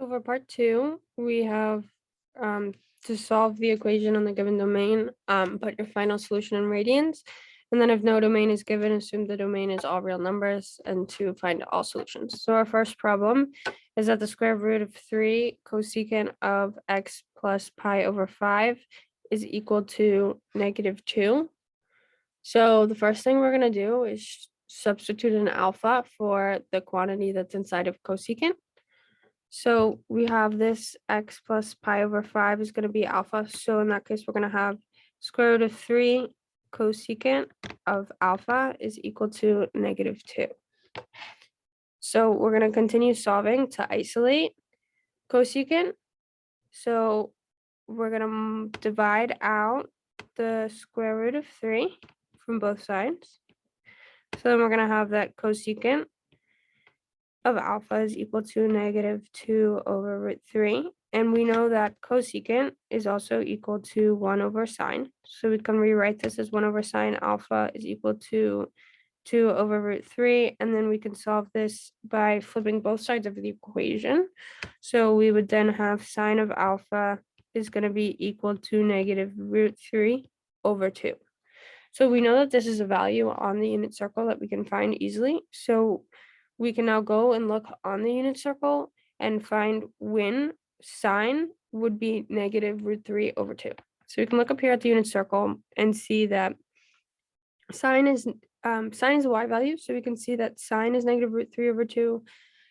So for part two, we have to solve the equation on the given domain, put your final solution in radians. And then if no domain is given, assume the domain is all real numbers and to find all solutions. So our first problem is that the square root of 3 cosecant of x plus pi over 5 is equal to -2. So the first thing we're going to do is substitute an alpha for the quantity that's inside of cosecant. So we have this x plus pi over 5 is going to be alpha. So in that case, we're going to have square root of 3 cosecant of alpha is equal to -2. So we're going to continue solving to isolate cosecant. So we're going to divide out the square root of 3 from both sides. So then we're going to have that cosecant of alpha is equal to -2 over root 3. And we know that cosecant is also equal to 1 over sine. So we can rewrite this as 1 over sine alpha is equal to 2 over root 3. And then we can solve this by flipping both sides of the equation. So we would then have sine of alpha is going to be equal to -√3 over 2. So we know that this is a value on the unit circle that we can find easily. So we can now go and look on the unit circle and find when sine would be -√3 over 2. So we can look up here at the unit circle and see that sine is a y value. So we can see that sine is -√3 over 2.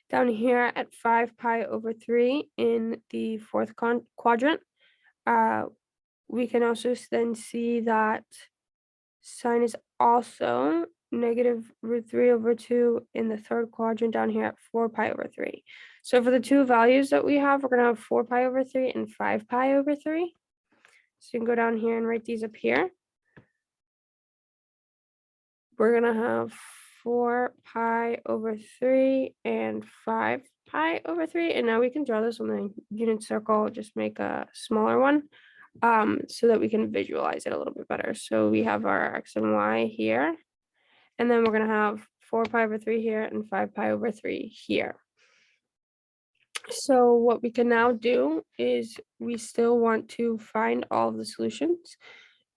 Down here at 5 pi over 3 in the fourth quadrant, we can also then see that sine is also -√3 over 2 in the third quadrant down here at 4 pi over 3. So for the two values that we have, we're going to have 4 pi over 3 and 5 pi over 3. So you can go down here and write these up here. We're going to have 4 pi over 3 and 5 pi over 3. And now we can draw this on the unit circle, just make a smaller one. So that we can visualize it a little bit better. So we have our x and y here, and then we're going to have 4 pi over 3 here and 5 pi over 3 here. So what we can now do is we still want to find all of the solutions.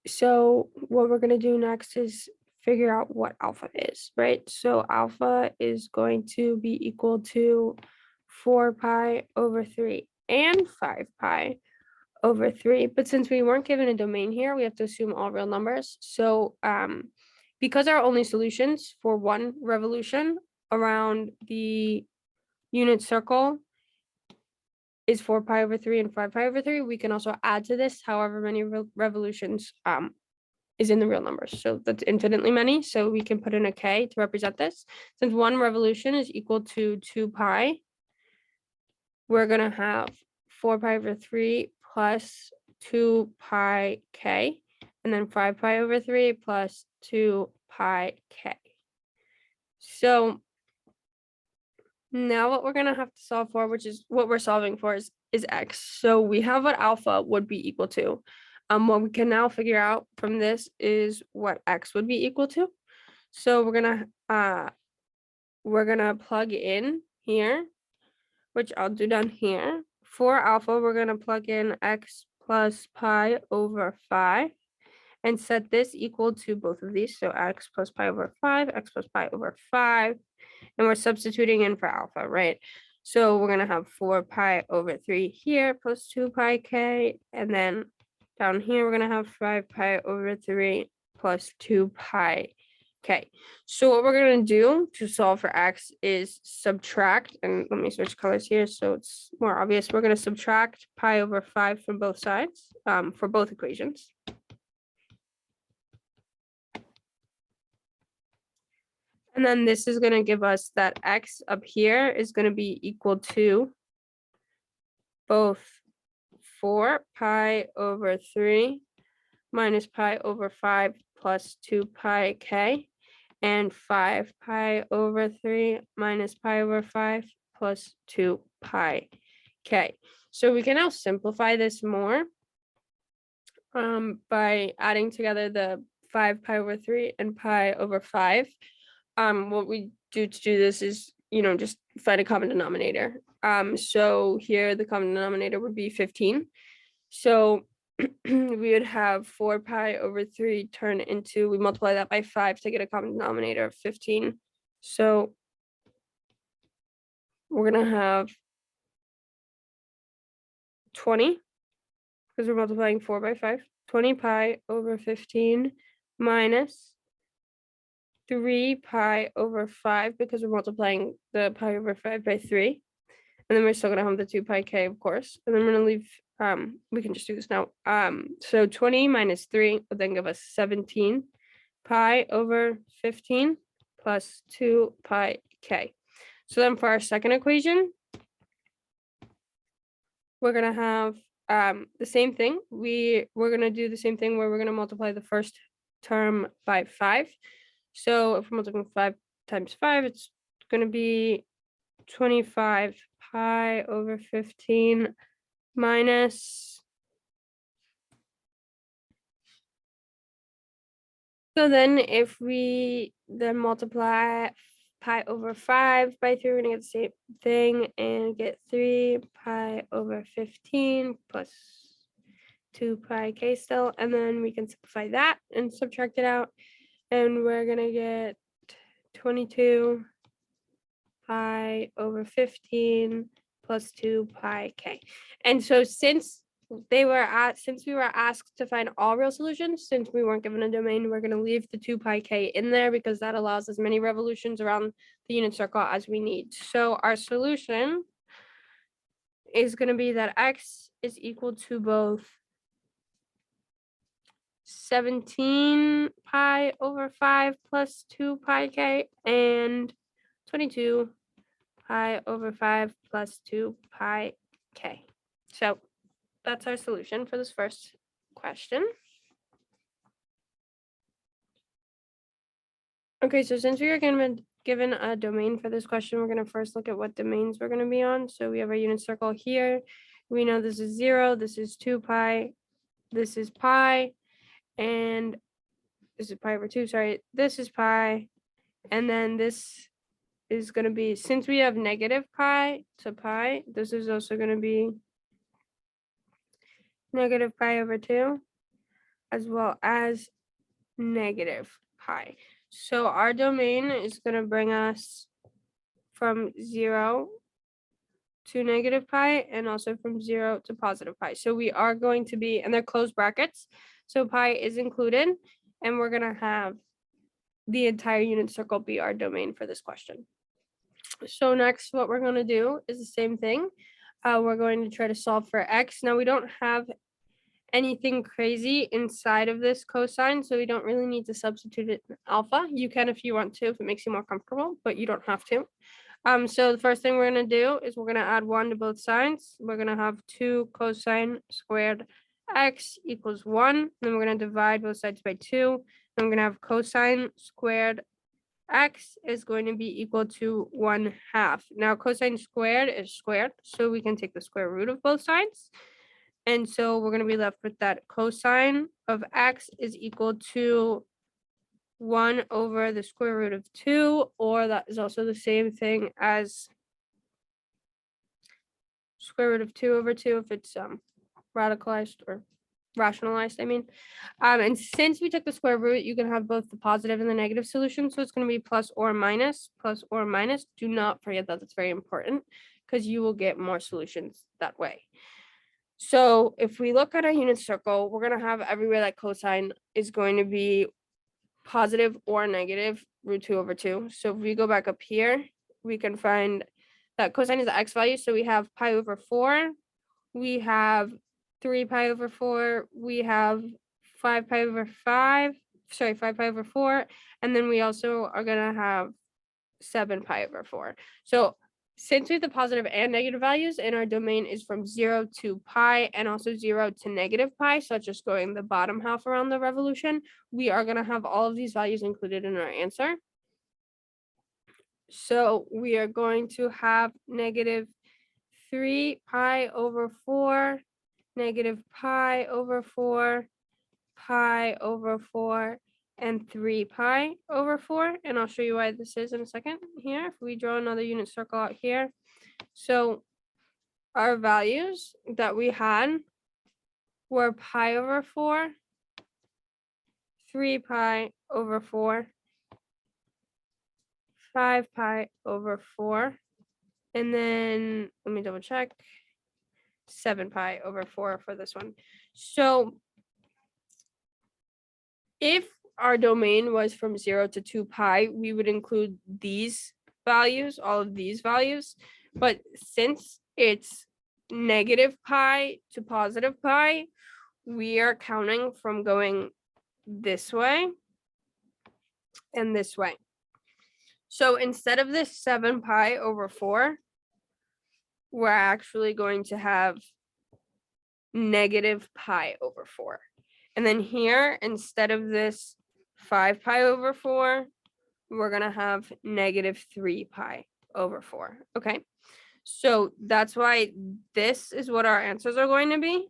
So what we're going to do next is figure out what alpha is, right? So alpha is going to be equal to 4 pi over 3 and 5 pi over 3, but since we weren't given a domain here, we have to assume all real numbers. So because our only solutions for one revolution around the unit circle is 4 pi over 3 and 5 pi over 3, we can also add to this however many revolutions is in the real numbers. So that's infinitely many. So we can put in a k to represent this. Since one revolution is equal to 2 pi, we're going to have 4 pi over 3 plus 2 pi k, and then 5 pi over 3 plus 2 pi k. So now what we're going to have to solve for, which is what we're solving for, is x. So we have what alpha would be equal to. What we can now figure out from this is what x would be equal to. So we're gonna plug in here, which I'll do down here. For alpha, we're going to plug in x plus pi over 5 and set this equal to both of these. So x plus pi over 5, x plus pi over 5, and we're substituting in for alpha, right? So we're going to have 4 pi over 3 here plus 2 pi k, and then down here, we're going to have 5 pi over 3 plus 2 pi k. So what we're going to do to solve for x is subtract, and let me switch colors here so it's more obvious. We're going to subtract pi over 5 from both sides for both equations. And then this is going to give us that x up here is going to be equal to both 4 pi over 3 minus pi over 5 plus 2 pi k, and 5 pi over 3 minus pi over 5 plus 2 pi k. So we can now simplify this more by adding together the 5 pi over 3 and pi over 5. What we do to do this is just find a common denominator. So here the common denominator would be 15. So we would have 4 pi over 3 turn into, we multiply that by 5 to get a common denominator of 15. So we're going to have 20, because we're multiplying 4 by 5, 20 pi over 15 minus 3 pi over 5, because we're multiplying the pi over 5 by 3. And then we're still going to have the 2 pi k, of course. And then we're going to leave, we can just do this now. So 20 minus 3 would then give us 17 pi over 15 plus 2 pi k. So then for our second equation, we're going to have the same thing. We're going to do the same thing where we're going to multiply the first term by 5. So if we're multiplying 5 times 5, it's going to be 25 pi over 15 minus. So then if we then multiply pi over 5 by 3, we're going to get the same thing and get 3 pi over 15 plus 2 pi k still. And then we can simplify that and subtract it out. And we're going to get 22 pi over 15 plus 2 pi k. And so since we were asked to find all real solutions, since we weren't given a domain, we're going to leave the 2 pi k in there because that allows as many revolutions around the unit circle as we need. So our solution is going to be that x is equal to both 17 pi over 5 plus 2 pi k and 22 pi over 5 plus 2 pi k. So that's our solution for this first question. Okay, so since we are given a domain for this question, we're going to first look at what domains we're going to be on. So we have our unit circle here. We know this is 0, this is 2 pi, this is pi, and this is pi over 2, sorry, this is pi, and then this is going to be, since we have negative pi to pi, this is also going to be negative pi over 2, as well as negative pi. So our domain is going to bring us from 0 to negative pi and also from 0 to positive pi. So we are going to be, and they're closed brackets, so pi is included, and we're going to have the entire unit circle be our domain for this question. So next, what we're going to do is the same thing. We're going to try to solve for x. Now we don't have anything crazy inside of this cosine, so we don't really need to substitute it in alpha. You can if you want to, if it makes you more comfortable, but you don't have to. So the first thing we're going to do is we're going to add 1 to both sides. We're going to have 2 cosine squared x equals 1. Then we're going to divide both sides by 2. Then we're going to have cosine squared x is going to be equal to 1/2. Now cosine squared is squared, so we can take the square root of both sides. And so we're going to be left with that cosine of x is equal to 1 over the square root of 2, or that is also the same thing as square root of 2 over 2 if it's radicalized or rationalized, I mean. And since we took the square root, you can have both the positive and the negative solution. So it's going to be plus or minus, plus or minus. Do not forget that. That's very important because you will get more solutions that way. So if we look at our unit circle, we're going to have everywhere that cosine is going to be positive or negative root 2 over 2. So if we go back up here, we can find that cosine is the x value. So we have pi over 4. We have 3 pi over 4. We have 5 pi over 5. Sorry, 5 pi over 4. And then we also are going to have 7 pi over 4. So since we have the positive and negative values and our domain is from 0 to pi and also 0 to negative pi, so it's just going the bottom half around the revolution, we are going to have all of these values included in our answer. So we are going to have negative 3 pi over 4, negative pi over 4, pi over 4, and 3 pi over 4. And I'll show you why this is in a second here. If we draw another unit circle out here. So our values that we had were pi over 4, 3 pi over 4, 5 pi over 4, and then let me double check, 7 pi over 4 for this one. So if our domain was from 0 to 2 pi, we would include these values, all of these values. But since it's negative pi to positive pi, we are counting from going this way and this way. So instead of this 7 pi over 4, we're actually going to have negative pi over 4. And then here, instead of this 5 pi over 4, we're going to have negative 3 pi over 4. Okay. So that's why this is what our answers are going to be,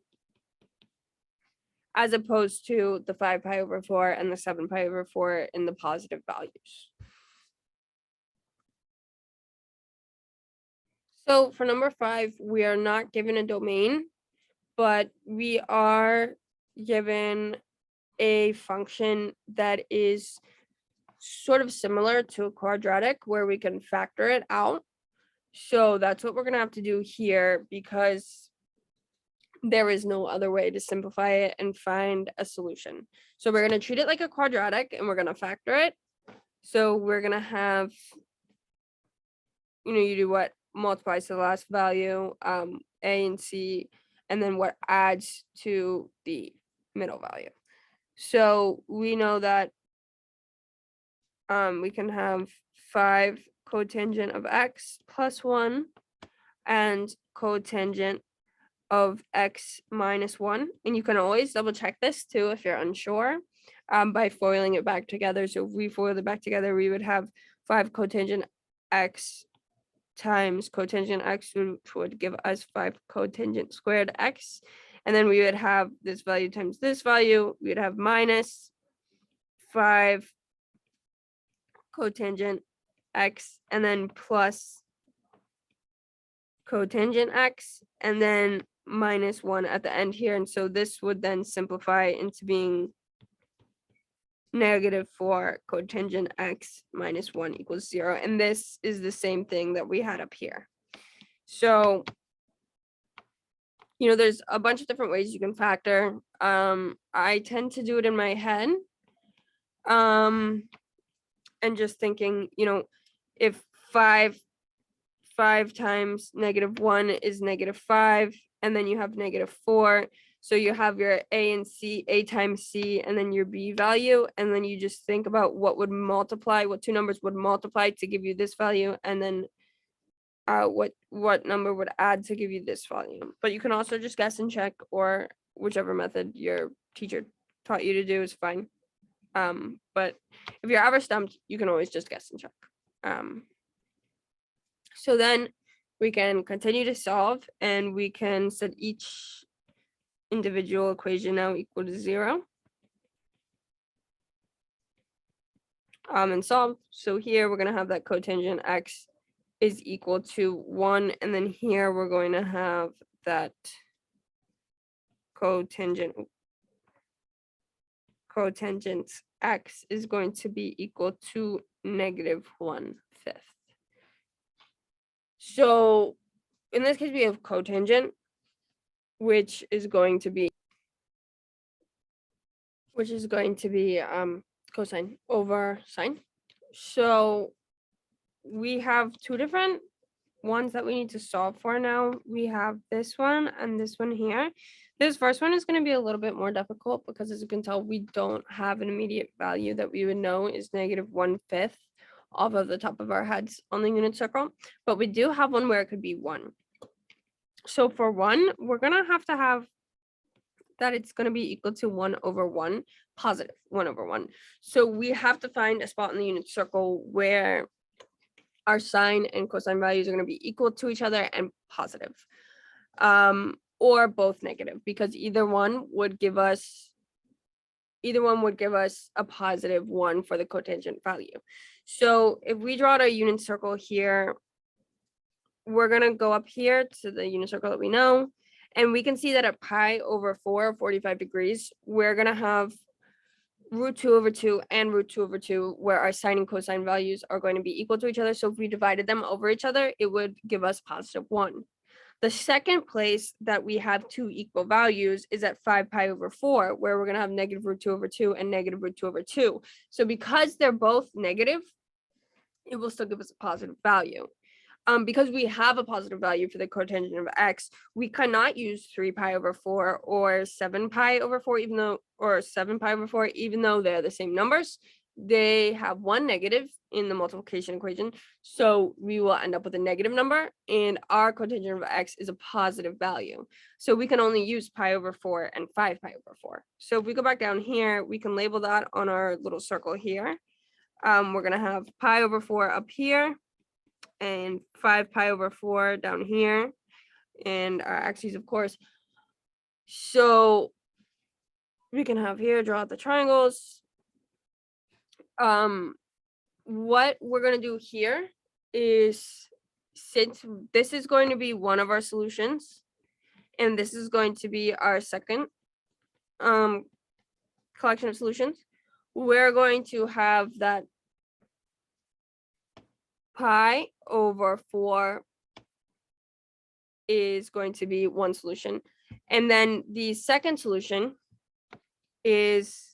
as opposed to the 5 pi over 4 and the 7 pi over 4 in the positive values. So for number 5, we are not given a domain, but we are given a function that is sort of similar to a quadratic where we can factor it out. So that's what we're going to have to do here, because there is no other way to simplify it and find a solution. So we're going to treat it like a quadratic and we're going to factor it. So we're going to have, you do what multiplies to the last value, A and C, and then what adds to the middle value. So we know that we can have 5 cotangent of x plus 1 and cotangent of x minus 1. And you can always double check this too if you're unsure, by foiling it back together. So if we foil it back together, we would have 5 cotangent x times cotangent x, which would give us 5 cotangent squared x. And then we would have this value times this value. We would have minus 5 cotangent x, and then plus cotangent x, and then minus 1 at the end here. And so this would then simplify into being negative 4 cotangent x minus 1 equals 0. And this is the same thing that we had up here. So, there's a bunch of different ways you can factor. I tend to do it in my head. And just thinking, if 5 times negative 1 is negative 5, and then you have negative 4. So you have your A and C, A times C, and then your B value. And then you just think about what would multiply, what two numbers would multiply to give you this value, and then what number would add to give you this value. But you can also just guess and check, or whichever method your teacher taught you to do is fine. But if you're ever stumped, you can always just guess and check. So then we can continue to solve, and we can set each individual equation now equal to 0. And solve. So here we're going to have that cotangent x is equal to 1, and then here we're going to have that cotangent x is going to be equal to negative 1/5. So in this case, we have cotangent, which is going to be cosine over sine. So we have two different ones that we need to solve for now. We have this one and this one here. This first one is going to be a little bit more difficult because, as you can tell, we don't have an immediate value that we would know is negative 1/5 off of the top of our heads on the unit circle, but we do have one where it could be 1. So for 1, we're going to have that it's going to be equal to 1 over 1, positive 1 over 1. So we have to find a spot in the unit circle where our sine and cosine values are going to be equal to each other and positive, or both negative, because either one would give us either one would give us a positive 1 for the cotangent value. So if we draw a unit circle here, we're going to go up here to the unit circle that we know, and we can see that at pi over 4, 45 degrees, we're going to have root 2 over 2 and root 2 over 2, where our sine and cosine values are going to be equal to each other. So if we divided them over each other, it would give us positive 1. The second place that we have two equal values is at 5 pi over 4, where we're going to have negative root 2 over 2 and negative root 2 over 2. So because they're both negative, it will still give us a positive value. Because we have a positive value for the cotangent of x, we cannot use 3 pi over 4 or 7 pi over 4, or 7 pi over 4, even though they're the same numbers. They have one negative in the multiplication equation, so we will end up with a negative number, and our cotangent of x is a positive value. So we can only use pi over 4 and 5 pi over 4. So if we go back down here, we can label that on our little circle here. We're going to have pi over 4 up here, and 5 pi over 4 down here, and our axes, of course. So we can have here, draw out the triangles. What we're going to do here is, since this is going to be one of our solutions, and this is going to be our second collection of solutions, we're going to have that pi over 4 is going to be one solution. And then the second solution is,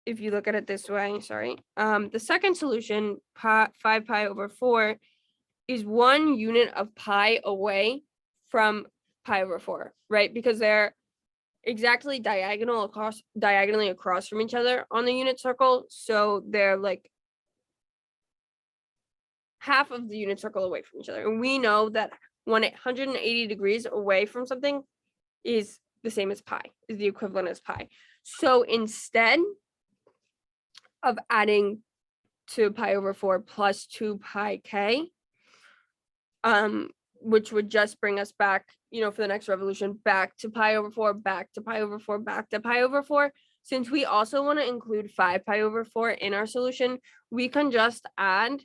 if you look at it this way, the second solution, 5 pi over 4, is 1 unit of pi away from pi over 4, right? Because they're exactly diagonally across from each other on the unit circle. So they're like half of the unit circle away from each other. And we know that 180 degrees away from something is the same as pi, is the equivalent as pi. So instead of adding to pi over 4 plus 2 pi k, which would just bring us back, for the next revolution, back to pi over 4, back to pi over 4, back to pi over 4. Since we also want to include 5 pi over 4 in our solution, we can just add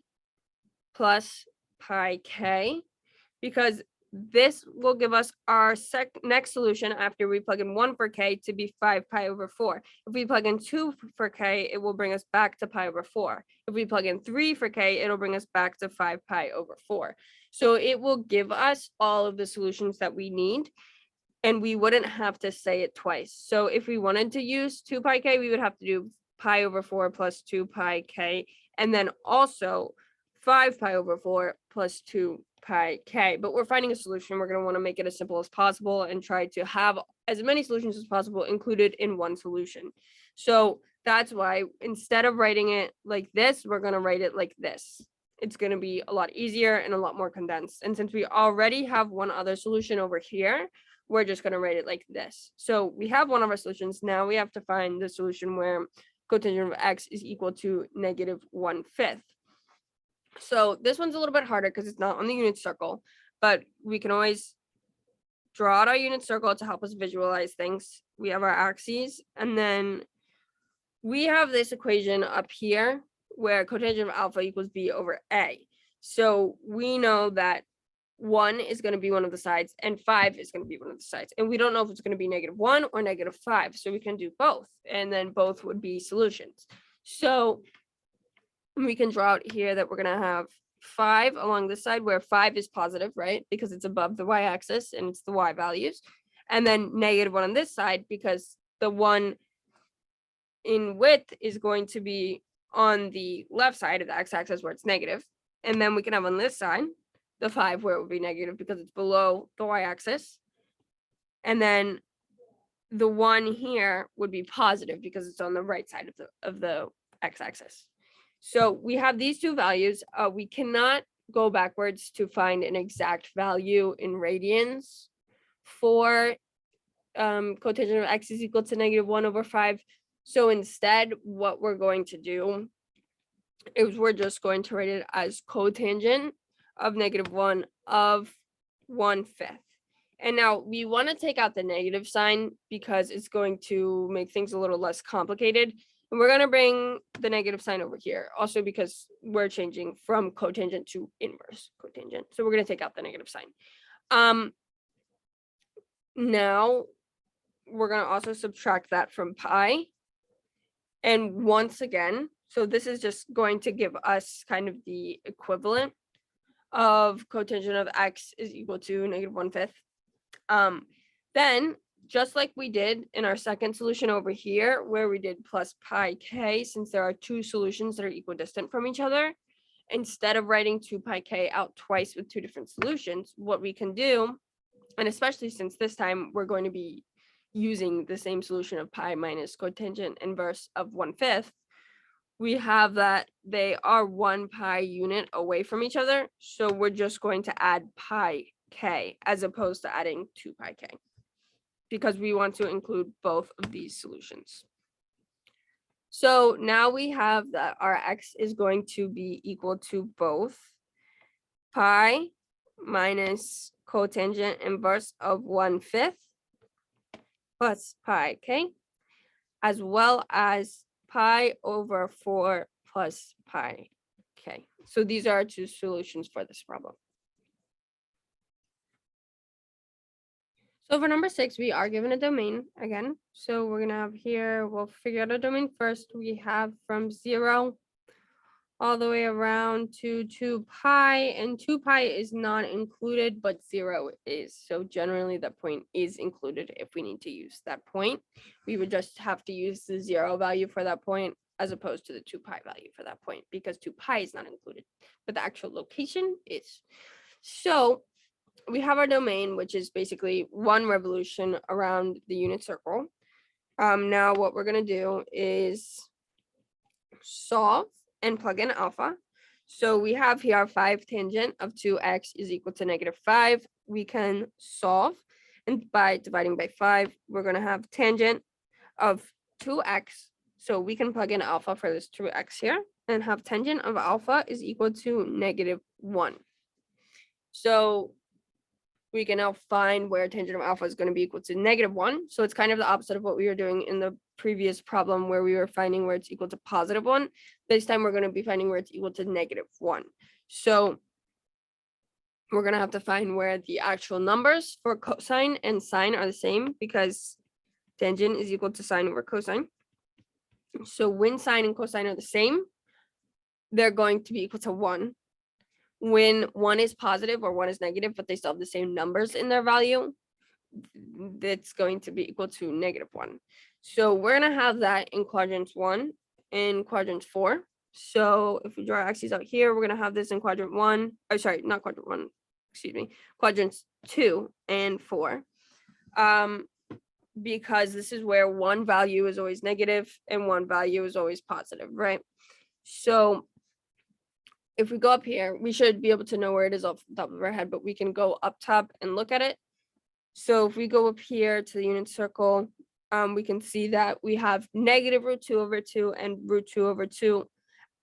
plus pi k, because this will give us our next solution after we plug in 1 for k to be 5 pi over 4. If we plug in 2 for k, it will bring us back to pi over 4. If we plug in 3 for k, it'll bring us back to 5 pi over 4. So it will give us all of the solutions that we need, and we wouldn't have to say it twice. So if we wanted to use 2 pi k, we would have to do pi over 4 plus 2 pi k, and then also 5 pi over 4 plus 2 pi k. But we're finding a solution. We're going to want to make it as simple as possible and try to have as many solutions as possible included in one solution. So that's why instead of writing it like this, we're going to write it like this. It's going to be a lot easier and a lot more condensed. And since we already have one other solution over here, we're just going to write it like this. So we have one of our solutions. Now we have to find the solution where cotangent of x is equal to negative 1/5. So this one's a little bit harder because it's not on the unit circle, but we can always draw out our unit circle to help us visualize things. We have our axes, and then we have this equation up here where cotangent of alpha equals b over a. So we know that 1 is going to be one of the sides and 5 is going to be one of the sides. And we don't know if it's going to be -1 or -5. So we can do both, and then both would be solutions. So we can draw out here that we're going to have 5 along this side, where 5 is positive, right? Because it's above the y-axis and it's the y values. And then -1 on this side, because the 1 in width is going to be on the left side of the x-axis where it's negative. And then we can have on this side the 5 where it would be negative because it's below the y-axis. And then the 1 here would be positive because it's on the right side of the x-axis. So we have these two values. We cannot go backwards to find an exact value in radians for cotangent of x is equal to -1/5. So instead, what we're going to do is we're just going to write it as cotangent of -1/1/5. And now we want to take out the negative sign because it's going to make things a little less complicated. And we're going to bring the negative sign over here also because we're changing from cotangent to inverse cotangent. So we're going to take out the negative sign. Now we're going to also subtract that from pi. And once again, so this is just going to give us kind of the equivalent of cotangent of x is equal to -1/5. Then, just like we did in our second solution over here, where we did plus pi k, since there are two solutions that are equidistant from each other, instead of writing 2 pi k out twice with two different solutions, what we can do, and especially since this time we're going to be using the same solution of pi minus cotangent inverse of 1/5, we have that they are 1 pi unit away from each other. So we're just going to add pi k as opposed to adding 2 pi k because we want to include both of these solutions. So now we have that our x is going to be equal to both pi minus cotangent inverse of 1/5 plus pi k, as well as pi over 4 plus pi k. So these are our two solutions for this problem. So for number 6, we are given a domain again. So we're gonna have here, we'll figure out a domain first. We have from 0 all the way around to 2 pi, and 2 pi is not included, but 0 is. So generally the point is included if we need to use that point. We would just have to use the 0 value for that point as opposed to the 2 pi value for that point because 2 pi is not included, but the actual location is. So we have our domain, which is basically 1 revolution around the unit circle. Now what we're gonna do is solve and plug in alpha. So we have here 5 tangent of 2x is equal to -5. We can solve, and by dividing by 5, we're going to have tangent of 2x. So we can plug in alpha for this 2x here and have tangent of alpha is equal to -1. So we can now find where tangent of alpha is going to be equal to -1. So it's kind of the opposite of what we were doing in the previous problem where we were finding where it's equal to +1. This time we're going to be finding where it's equal to -1. So we're going to have to find where the actual numbers for cosine and sine are the same because tangent is equal to sine over cosine. So when sine and cosine are the same, they're going to be equal to 1. When one is positive or one is negative, but they still have the same numbers in their value, that's going to be equal to -1. So we're going to have that in quadrants 1 and quadrant 4. So if we draw our axes out here, we're going to have this in quadrant 1. Oh, sorry, not quadrant 1. Excuse me. Quadrants 2 and 4. Because this is where one value is always negative and one value is always positive, right? So if we go up here, we should be able to know where it is off the top of our head, but we can go up top and look at it. So if we go up here to the unit circle, we can see that we have -√2/2 and √2/2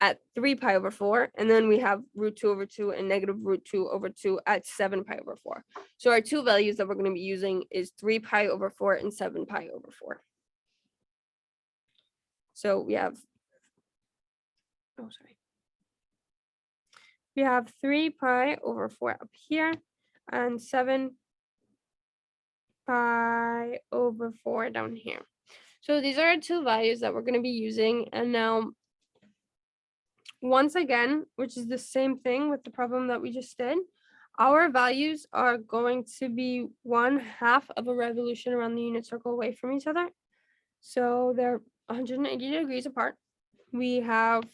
at 3 pi over 4. And then we have √2/2 and -√2/2 at 7 pi over 4. So our two values that we're going to be using is 3 pi over 4 and 7 pi over 4. So we have, we have 3 pi over 4 up here and 7 pi over 4 down here. So these are our two values that we're going to be using. And now, once again, which is the same thing with the problem that we just did, our values are going to be 1/2 of a revolution around the unit circle away from each other. So they're 180 degrees apart. We have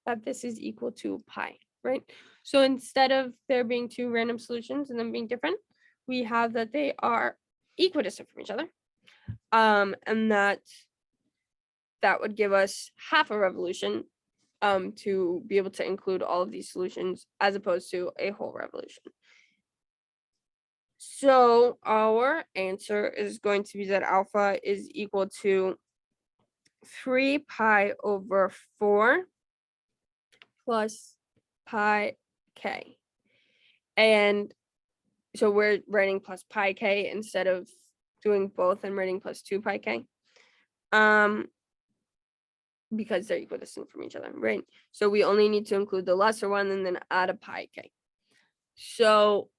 that this is equal to pi, right? So instead of there being two random solutions and them being different, we have that they are equidistant from each other. And that would give us 1/2 a revolution to be able to include all of these solutions as opposed to a whole revolution. So our answer is going to be that alpha is equal to 3 pi over 4 plus pi k. And So we're writing plus pi k instead of doing both and writing plus 2 pi k. Because they're equidistant from each other, right? So we only need to include the lesser one and then add a pi k. So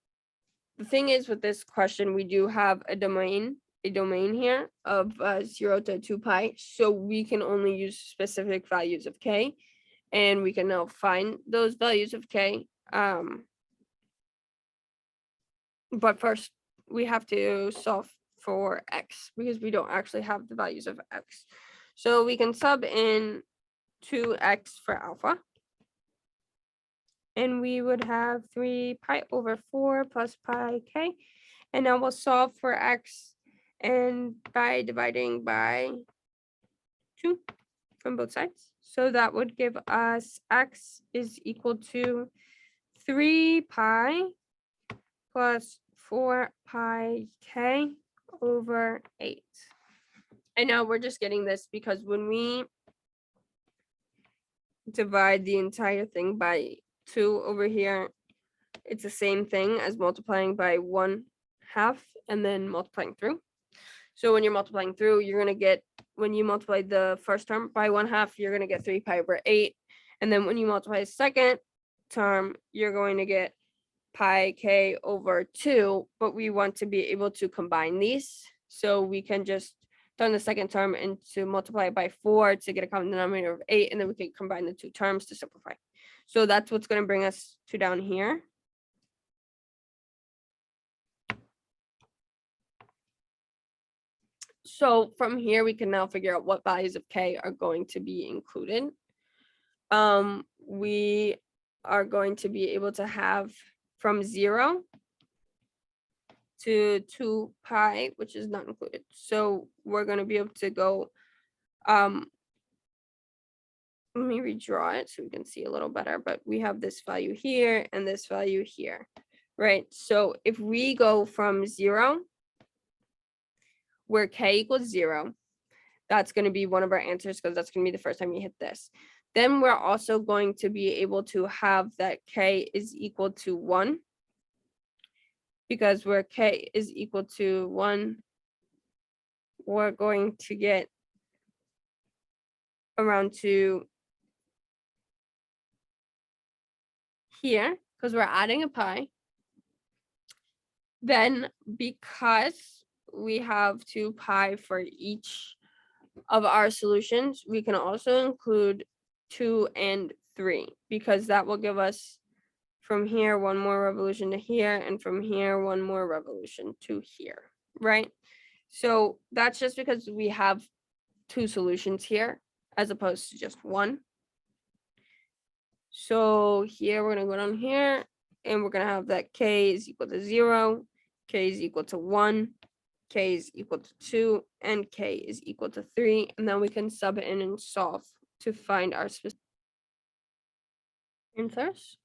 the thing is with this question, we do have a domain here of 0 to 2 pi. So we can only use specific values of k, and we can now find those values of k. But first we have to solve for x because we don't actually have the values of x. So we can sub in 2x for alpha. And we would have 3 pi over 4 plus pi k. And now we'll solve for x and by dividing by 2 from both sides. So that would give us x is equal to 3 pi plus 4 pi k over 8. And now we're just getting this because when we divide the entire thing by 2 over here, it's the same thing as multiplying by 1/2 and then multiplying through. So when you're multiplying through, you're going to get, when you multiply the first term by 1/2, you're going to get 3 pi over 8. And then when you multiply the second term, you're going to get pi k over 2. But we want to be able to combine these. So we can just turn the second term into multiply by 4 to get a common denominator of 8. And then we can combine the two terms to simplify. So that's what's going to bring us to down here. So from here, we can now figure out what values of k are going to be included. We are going to be able to have from 0 to 2 pi, which is not included. So we're going to be able to go, let me redraw it so we can see a little better, but we have this value here and this value here, right? So if we go from 0, where k equals 0, that's going to be one of our answers because that's going to be the first time you hit this. Then we're also going to be able to have that k is equal to 1, because where k is equal to 1, we're going to get around to here because we're adding a pi. Then because we have 2 pi for each of our solutions, we can also include 2 and 3 because that will give us from here one more revolution to here, and from here one more revolution to here, right? So that's just because we have 2 solutions here as opposed to just one. So here we're going to go down here and we're going to have that k is equal to 0, k is equal to 1, k is equal to 2, and k is equal to 3. And then we can sub it in and solve to find our specific answers.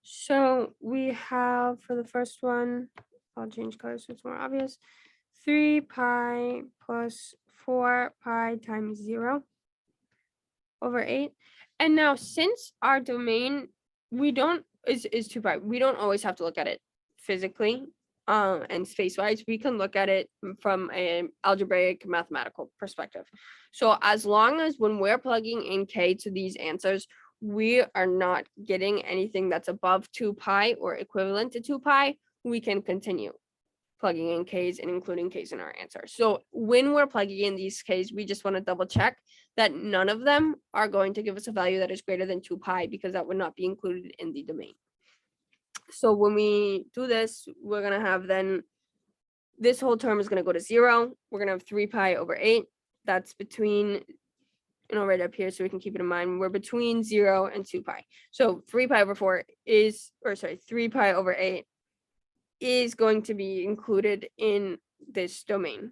So we have for the first one, I'll change colors so it's more obvious, 3 pi plus 4 pi times 0 over 8. And now since our domain is 2 pi, we don't always have to look at it physically and space-wise. We can look at it from an algebraic mathematical perspective. So as long as when we're plugging in k to these answers, we are not getting anything that's above 2 pi or equivalent to 2 pi, we can continue plugging in k's and including k's in our answer. So when we're plugging in these k's, we just want to double check that none of them are going to give us a value that is greater than 2 pi because that would not be included in the domain. So when we do this, we're going to have then this whole term is going to go to 0. We're going to have 3 pi over 8. That's between, and I'll write it up here so we can keep it in mind. We're between 0 and 2 pi. So 3 pi over 4 is, 3 pi over 8 is going to be included in this domain.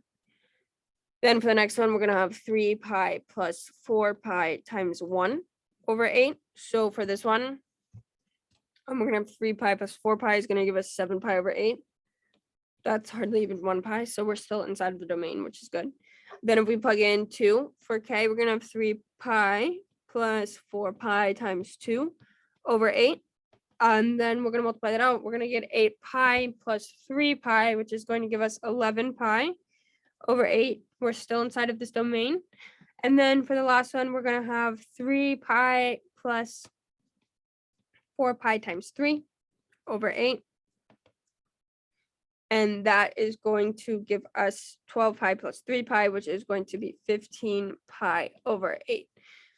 Then for the next one, we're going to have 3 pi plus 4 pi times 1 over 8. So for this one, we're going to have 3 pi plus 4 pi is going to give us 7 pi over 8. That's hardly even 1 pi, so we're still inside of the domain, which is good. Then if we plug in 2 for k, we're going to have 3 pi plus 4 pi times 2 over 8. And then we're going to multiply that out. We're going to get 8 pi plus 3 pi, which is going to give us 11 pi over 8. We're still inside of this domain. And then for the last one, we're going to have 3 pi plus 4 pi times 3 over 8. And that is going to give us 12 pi plus 3 pi, which is going to be 15 pi over 8.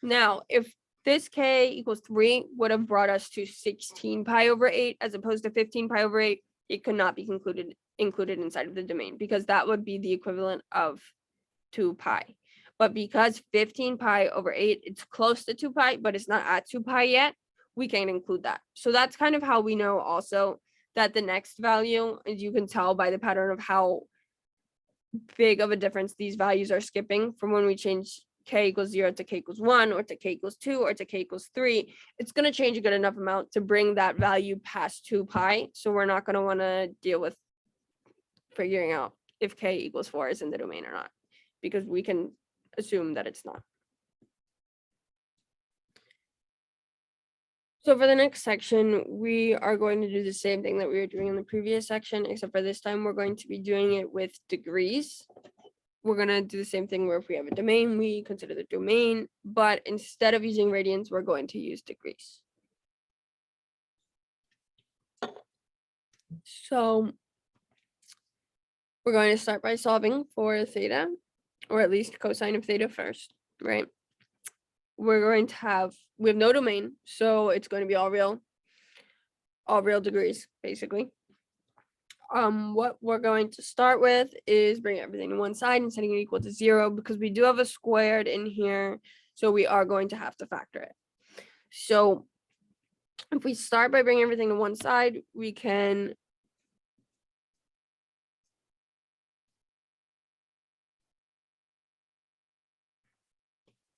Now, if this k equals 3 would have brought us to 16 pi over 8 as opposed to 15 pi over 8, it could not be included inside of the domain because that would be the equivalent of 2 pi. But because 15 pi over 8, it's close to 2 pi, but it's not at 2 pi yet, we can't include that. So that's kind of how we know also that the next value, as you can tell by the pattern of how big of a difference these values are skipping from when we change k equals 0 to k equals 1 or to k equals 2 or to k equals 3, it's going to change a good enough amount to bring that value past 2 pi. So we're not going to want to deal with figuring out if k equals 4 is in the domain or not, because we can assume that it's not. So for the next section, we are going to do the same thing that we were doing in the previous section, except for this time we're going to be doing it with degrees. We're going to do the same thing where if we have a domain, we consider the domain, but instead of using radians, we're going to use degrees. So we're going to start by solving for theta, or at least cosine of theta first, right? We're going to have, we have no domain, so it's going to be all real degrees, basically. What we're going to start with is bring everything to one side and setting it equal to 0 because we do have a squared in here, so we are going to have to factor it. So if we start by bringing everything to one side, we can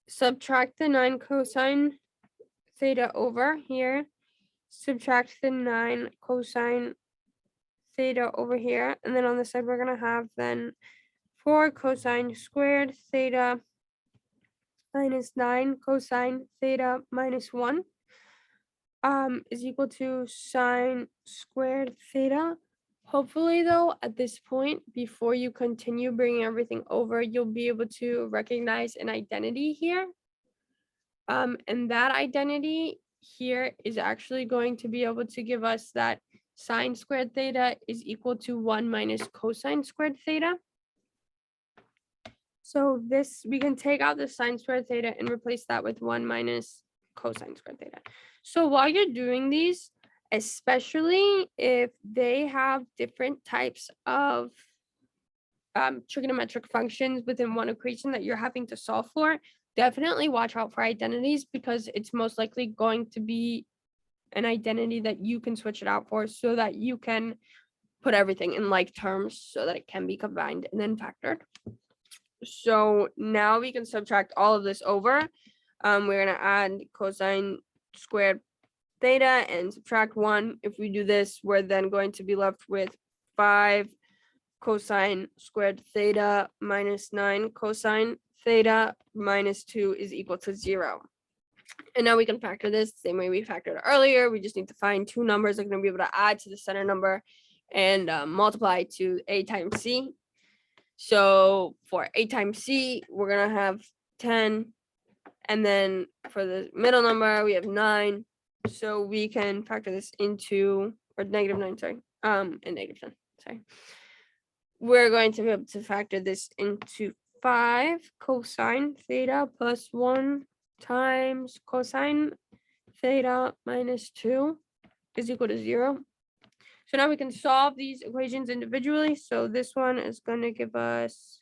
subtract the 9 cosine theta over here, subtract the 9 cosine theta over here, and then on the side we're going to have then 4 cosine squared theta minus 9 cosine theta minus 1 is equal to sine squared theta. Hopefully though, at this point, before you continue bringing everything over, you'll be able to recognize an identity here. And that identity here is actually going to be able to give us that sine squared theta is equal to 1 minus cosine squared theta. So this, we can take out the sine squared theta and replace that with 1 minus cosine squared theta. So while you're doing these, especially if they have different types of trigonometric functions within one equation that you're having to solve for, definitely watch out for identities because it's most likely going to be an identity that you can switch it out for so that you can put everything in like terms so that it can be combined and then factored. So now we can subtract all of this over. We're going to add cosine squared theta and subtract 1. If we do this, we're then going to be left with 5 cosine squared theta minus 9 cosine theta minus 2 is equal to 0. And now we can factor this the same way we factored earlier. We just need to find two numbers that are going to be able to add to the center number and multiply to a times c. So for a times c, we're going to have 10. And then for the middle number, we have 9. So we can factor this into, or negative 9, sorry, and negative 10, sorry. We're going to be able to factor this into 5 cosine theta plus 1 times cosine theta minus 2 is equal to 0. So now we can solve these equations individually. So this one is going to give us,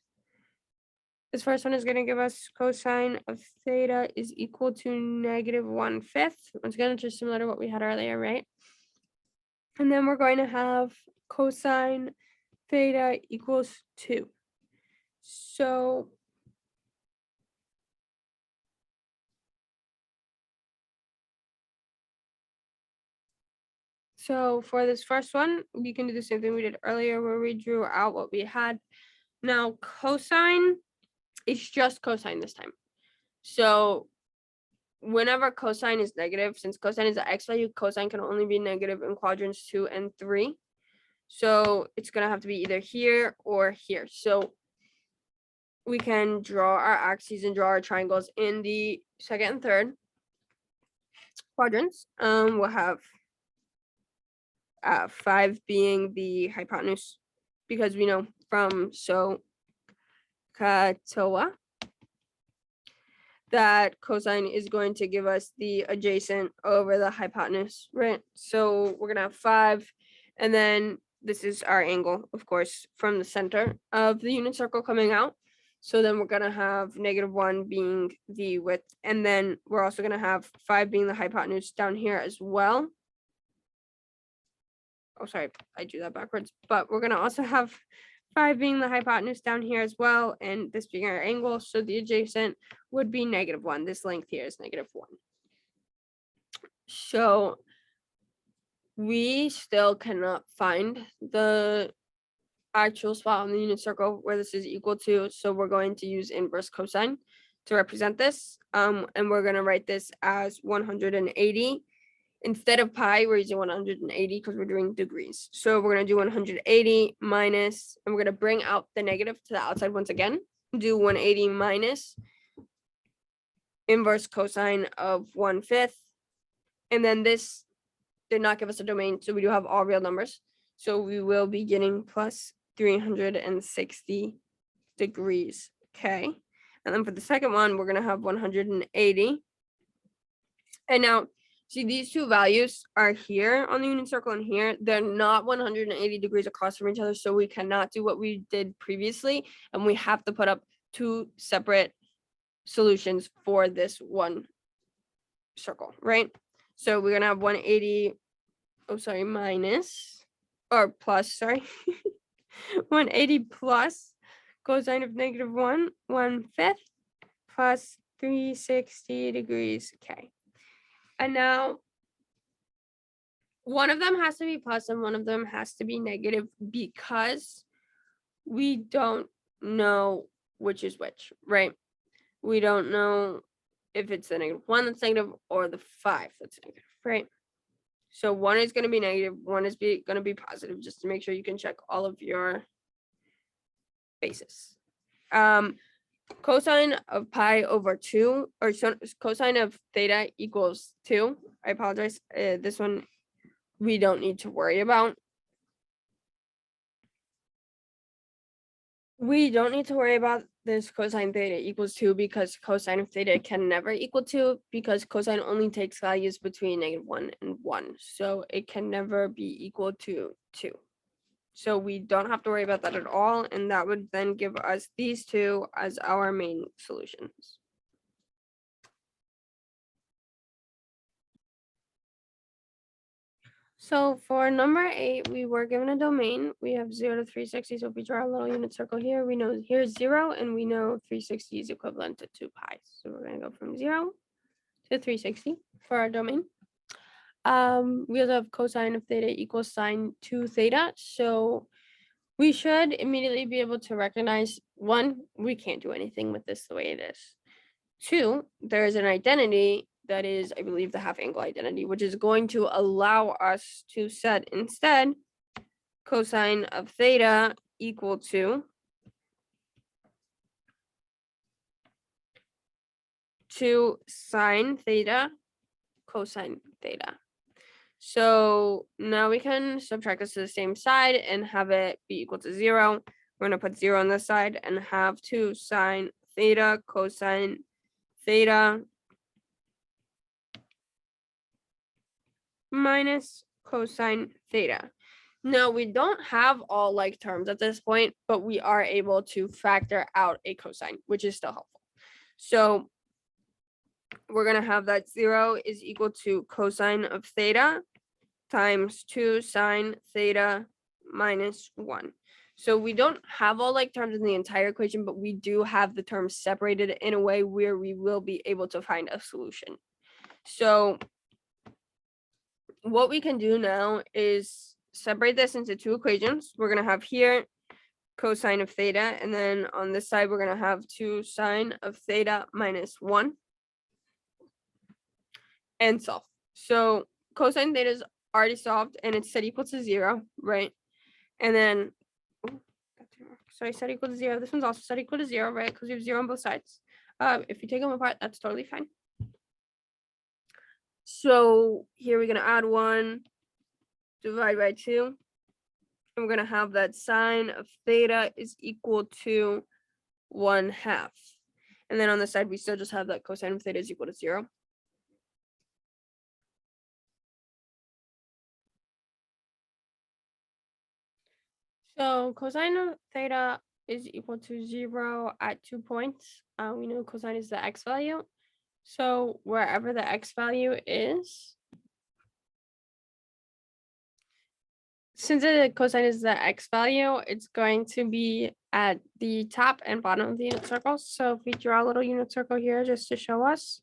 this first one is going to give us cosine of theta is equal to negative 1/5. Once again, it's just similar to what we had earlier, right? And then we're going to have cosine theta equals 2. So for this first one, we can do the same thing we did earlier where we drew out what we had. Now cosine is just cosine this time. So whenever cosine is negative, since cosine is an x value, cosine can only be negative in quadrants 2 and 3. So it's going to have to be either here or here. So we can draw our axes and draw our triangles in the second and third quadrants. We'll have 5 being the hypotenuse, because we know from SOHCAHTOA that cosine is going to give us the adjacent over the hypotenuse, right? So we're gonna have 5, and then this is our angle, of course, from the center of the unit circle coming out. So then we're gonna have -1 being the width, and then we're also gonna have 5 being the hypotenuse down here as well. Oh, sorry, I do that backwards, but we're gonna also have 5 being the hypotenuse down here as well, and this being our angle. So the adjacent would be -1. This length here is -1. So we still cannot find the actual spot on the unit circle where this is equal to. So we're going to use inverse cosine to represent this. And we're going to write this as 180. Instead of pi, we're using 180 because we're doing degrees. So we're going to do 180 minus, and we're going to bring out the negative to the outside once again. Do 180 minus inverse cosine of 1/5. And then this did not give us a domain, so we do have all real numbers. So we will be getting plus 360 degrees, okay? And then for the second one, we're going to have 180. And now, see, these two values are here on the unit circle and here. They're not 180 degrees across from each other, so we cannot do what we did previously, and we have to put up 2 separate solutions for this one circle, right? So we're going to have 180, minus, or plus, sorry, 180 plus cosine of -1, 1/5, plus 360 degrees, okay. And now, one of them has to be plus and one of them has to be negative, because we don't know which is which, right? We don't know if it's the -1 that's negative or the 5 that's negative, right? So one is going to be negative, one is going to be positive, just to make sure you can check all of your bases. Cosine of pi over 2, or cosine of theta equals 2. I apologize. This one we don't need to worry about. We don't need to worry about this cosine theta equals 2, because cosine of theta can never equal 2, because cosine only takes values between -1 and 1. So it can never be equal to 2. So we don't have to worry about that at all. And that would then give us these two as our main solutions. So for number 8, we were given a domain. We have 0 to 360. So if we draw a little unit circle here, we know here's 0, and we know 360 is equivalent to 2 pi. So we're going to go from 0 to 360 for our domain. We also have cosine of theta equals sine 2 theta. So we should immediately be able to recognize, 1, we can't do anything with this the way it is. 2, there is an identity that is, I believe, the half angle identity, which is going to allow us to set instead cosine of theta equal to 2 sine theta cosine theta. So now we can subtract this to the same side and have it be equal to 0. We're going to put 0 on this side and have 2 sine theta cosine theta minus cosine theta. Now we don't have all like terms at this point, but we are able to factor out a cosine, which is still helpful. So we're going to have that 0 is equal to cosine of theta times 2 sine theta minus 1. So we don't have all like terms in the entire equation, but we do have the terms separated in a way where we will be able to find a solution. So what we can do now is separate this into 2 equations. We're going to have here cosine of theta, and then on this side, we're going to have 2 sine of theta minus 1. and solve. So cosine theta is already solved and it's set equal to 0, right? And then, sorry, set equal to 0. This one's also set equal to 0, right? Because we have 0 on both sides. If you take them apart, that's totally fine. So here we're going to add 1, divide by 2. And we're going to have that sine of theta is equal to 1/2. And then on the side, we still just have that cosine of theta is equal to 0. So cosine of theta is equal to 0 at 2 points. We know cosine is the x value. So wherever the x value is, since the cosine is the x value, it's going to be at the top and bottom of the unit circle. So if we draw a little unit circle here just to show us,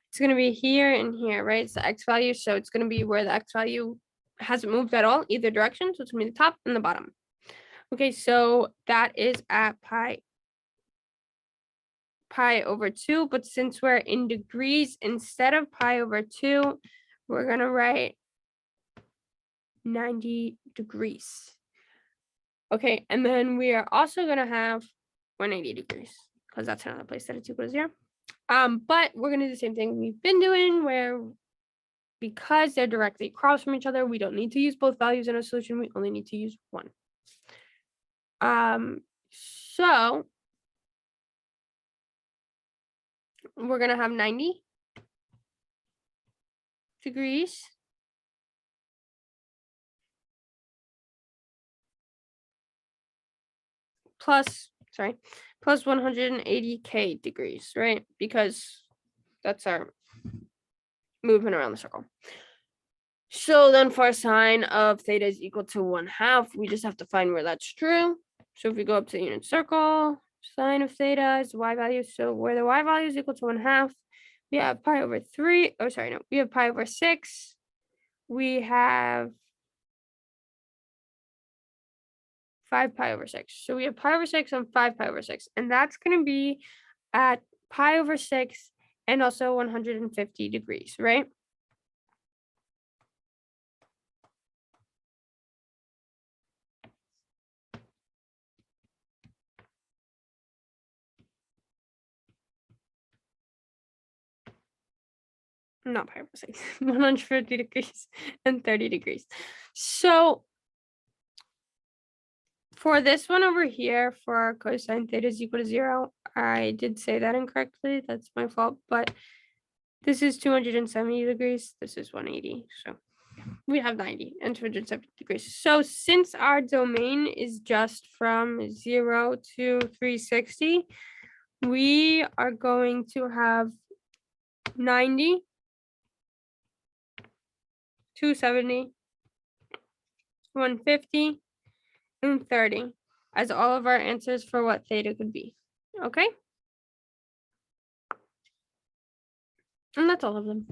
it's going to be here and here, right? It's the x value. So it's going to be where the x value hasn't moved at all, either direction. So it's going to be the top and the bottom. Okay, so that is at pi over 2, but since we're in degrees, instead of pi over 2, we're going to write 90 degrees. Okay, and then we are also going to have 180 degrees because that's another place that it's equal to 0. But we're going to do the same thing we've been doing, where because they're directly across from each other, we don't need to use both values in a solution. We only need to use one. So we're going to have 90 degrees plus 180k degrees, right? Because that's our movement around the circle. So then for sine of theta is equal to 1/2, we just have to find where that's true. So if we go up to the unit circle, sine of theta is the y value. So where the y value is equal to 1/2, we have pi over 3. Oh, sorry, no, we have pi over 6. We have 5 pi over 6. So we have pi over 6 and 5 pi over 6. And that's going to be at pi over 6 and also 150 degrees, right? Not pi over 6, 150 degrees and 30 degrees. So for this one over here, for cosine theta is equal to 0, I did say that incorrectly. That's my fault. But this is 270 degrees. This is 180. So we have 90 and 270 degrees. So since our domain is just from 0 to 360, we are going to have 90, 270, 150, and 30 as all of our answers for what theta could be. Okay? And that's all of them.